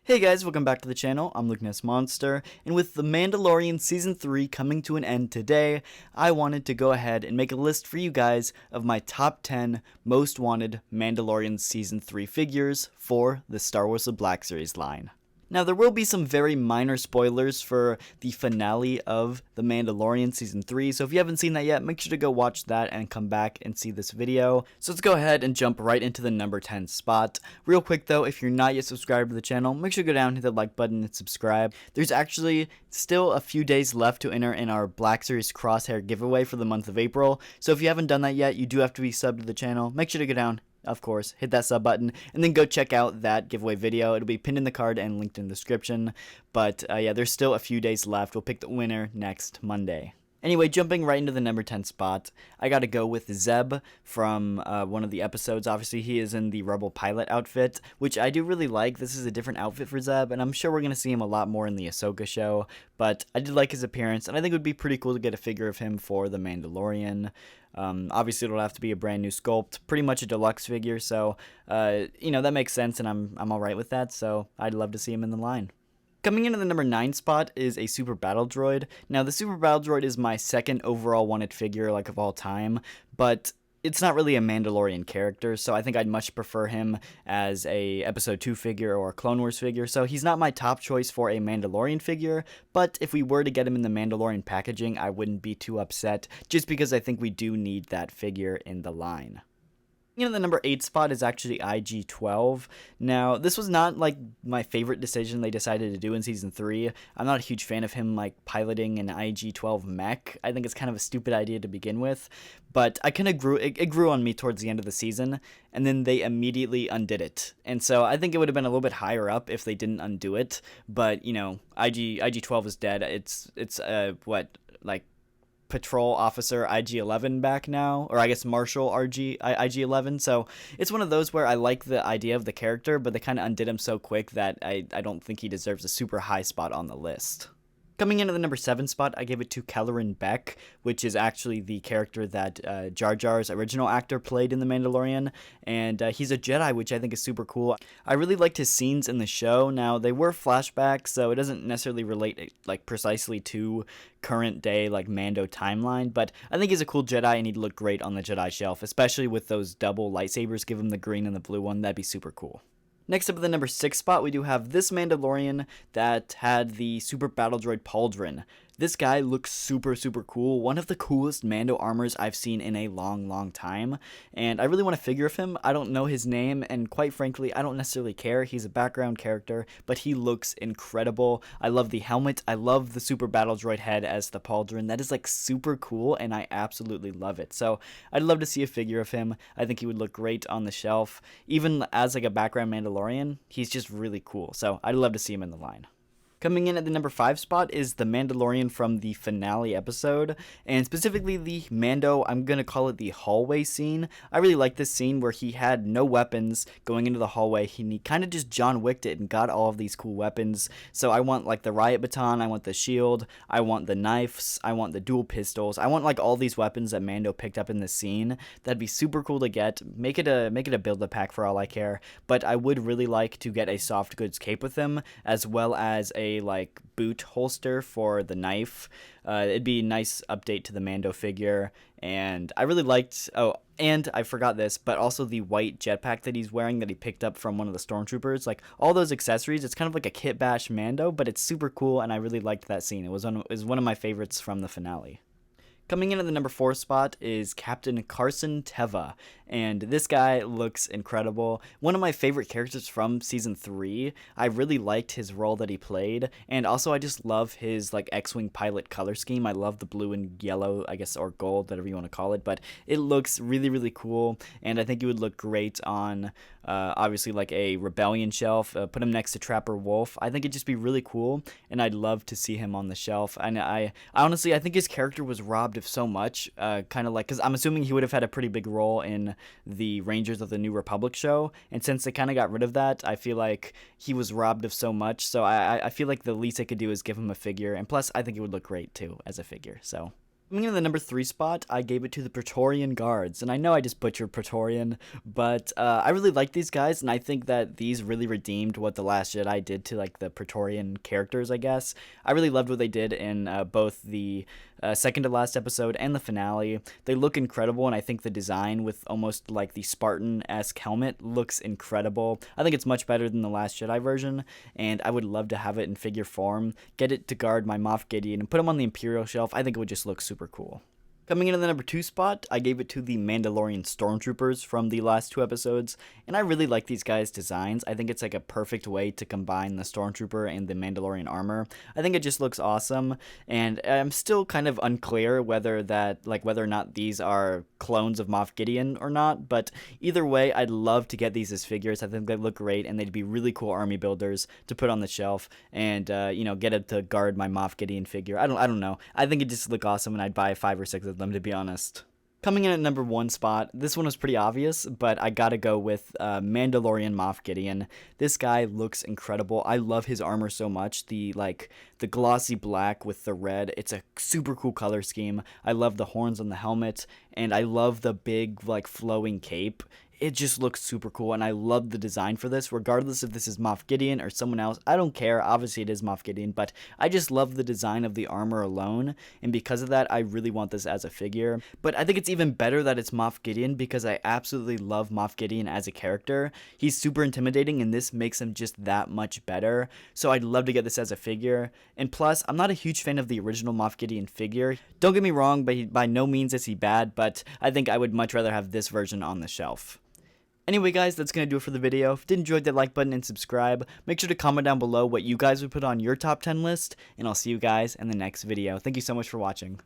Hey guys, welcome back to the channel. I'm Loch Ness Monster, and with The Mandalorian Season 3 coming to an end today, I wanted to go ahead and make a list for you guys of my top 10 most wanted Mandalorian Season 3 figures for the Star Wars The Black Series line. Now, there will be some very minor spoilers for the finale of The Mandalorian Season 3, so if you haven't seen that yet, make sure to go watch that and come back and see this video. So let's go ahead and jump right into the number 10 spot. Real quick though, if you're not yet subscribed to the channel, make sure to go down, hit the like button, and subscribe. There's actually still a few days left to enter in our Black Series Crosshair giveaway for the month of April, so if you haven't done that yet, you do have to be subbed to the channel. Make sure to go down, of course, hit that sub button, and then go check out that giveaway video. It'll be pinned in the card and linked in the description. But yeah, there's still a few days left. We'll pick the winner next Monday. Anyway, jumping right into the number 10 spot, I gotta go with Zeb from one of the episodes. Obviously, he is in the Rebel pilot outfit, which I do really like. This is a different outfit for Zeb, and I'm sure we're gonna see him a lot more in the Ahsoka show, but I did like his appearance, and I think it would be pretty cool to get a figure of him for The Mandalorian. Obviously, it'll have to be a brand new sculpt, pretty much a deluxe figure, so, you know, that makes sense, and I'm alright with that, so I'd love to see him in the line. Coming into the number 9 spot is a Super Battle Droid. Now, the Super Battle Droid is my second overall wanted figure, of all time, but it's not really a Mandalorian character, so I think I'd much prefer him as a Episode 2 figure or a Clone Wars figure, so he's not my top choice for a Mandalorian figure, but if we were to get him in the Mandalorian packaging, I wouldn't be too upset, just because I think we do need that figure in the line. The number 8 spot is actually IG12. Now, this was not, my favorite decision they decided to do in Season 3. I'm not a huge fan of him, piloting an IG12 Mech. I think it's kind of a stupid idea to begin with, but I kind of it grew on me towards the end of the season, and then they immediately undid it. And so I think it would have been a little bit higher up if they didn't undo it, but, IG12 is dead. It's Patrol Officer IG11 back now, or I guess Marshal IG11, so it's one of those where I like the idea of the character, but they kind of undid him so quick that I don't think he deserves a super high spot on the list. Coming into the number 7 spot, I gave it to Keller Beck, which is actually the character that Jar Jar's original actor played in The Mandalorian, and he's a Jedi, which I think is super cool. I really liked his scenes in the show. Now, they were flashbacks, so it doesn't necessarily relate precisely to current day Mando timeline, but I think he's a cool Jedi and he'd look great on the Jedi shelf, especially with those double lightsabers. Give him the green and the blue one, that'd be super cool. Next up at the number 6 spot, we do have this Mandalorian that had the Super Battle Droid Pauldron. This guy looks super cool, one of the coolest Mando armors I've seen in a long time, and I really want a figure of him. I don't know his name, and quite frankly, I don't necessarily care. He's a background character, but he looks incredible. I love the helmet. I love the Super Battle Droid head as the Pauldron. That is super cool, and I absolutely love it. So I'd love to see a figure of him. I think he would look great on the shelf. Even as a background Mandalorian, he's just really cool. So I'd love to see him in the line. Coming in at the number 5 spot is the Mandalorian from the finale episode, and specifically the Mando, I'm going to call it the hallway scene. I really like this scene where he had no weapons going into the hallway. He kind of just John Wicked it and got all of these cool weapons. So I want the riot baton, I want the shield, I want the knives, I want the dual pistols. I want all these weapons that Mando picked up in this scene. That'd be super cool to get. Make it a build-a-pack for all I care, but I would really like to get a soft goods cape with him, as well as a boot holster for the knife. It'd be a nice update to the Mando figure, and I really liked, and I forgot this, but also the white jetpack that he's wearing that he picked up from one of the Stormtroopers. All those accessories, it's kind of like a kit bash Mando, but it's super cool, and I really liked that scene. It was one of my favorites from the finale. Coming in at the number 4 spot is Captain Carson Teva, and this guy looks incredible. One of my favorite characters from Season 3. I really liked his role that he played, and also I just love his X-Wing pilot color scheme. I love the blue and yellow, I guess, or gold, whatever you want to call it, but it looks really cool, and I think it would look great on, obviously, a Rebellion shelf. Put him next to Trapper Wolf. I think it'd just be really cool, and I'd love to see him on the shelf, and I honestly, I think his character was robbed of so much, because I'm assuming he would have had a pretty big role in the Rangers of the New Republic show, and since they kind of got rid of that, I feel like he was robbed of so much, so I feel like the least I could do is give him a figure, and plus I think it would look great too as a figure. So Coming in the number 3 spot, I gave it to the Praetorian Guards, and I know I just butchered Praetorian, but I really like these guys, and I think that these really redeemed what The Last Jedi did to like the Praetorian characters, I guess. I really loved what they did in both the second to last episode and the finale. They look incredible, and I think the design with almost like the Spartan-esque helmet looks incredible. I think it's much better than the Last Jedi version, and I would love to have it in figure form, get it to guard my MAF Gideon, and put him on the Imperial shelf. I think it would just look super cool. Coming in at the number 2 spot, I gave it to the Mandalorian Stormtroopers from the last 2 episodes, and I really like these guys' designs. I think it's like a perfect way to combine the Stormtrooper and the Mandalorian armor. I think it just looks awesome, and I'm still kind of unclear whether or not these are clones of Moff Gideon or not, but either way, I'd love to get these as figures. I think they look great, and they'd be really cool army builders to put on the shelf, and get it to guard my Moff Gideon figure. I don't know. I think it just look awesome, and I'd buy 5 or 6 of them, to be honest. Coming in at number 1 spot, this one was pretty obvious, but I gotta go with Mandalorian Moff Gideon. This guy looks incredible. I love his armor so much. The glossy black with the red. It's a super cool color scheme. I love the horns on the helmet, and I love the big flowing cape. It just looks super cool, and I love the design for this, regardless if this is Moff Gideon or someone else. I don't care. Obviously, it is Moff Gideon, but I just love the design of the armor alone, and because of that, I really want this as a figure. But I think it's even better that it's Moff Gideon, because I absolutely love Moff Gideon as a character. He's super intimidating, and this makes him just that much better, so I'd love to get this as a figure. And plus, I'm not a huge fan of the original Moff Gideon figure. Don't get me wrong, but by no means is he bad, but I think I would much rather have this version on the shelf. Anyway guys, that's going to do it for the video. If you did enjoy, hit that like button and subscribe. Make sure to comment down below what you guys would put on your top 10 list, and I'll see you guys in the next video. Thank you so much for watching.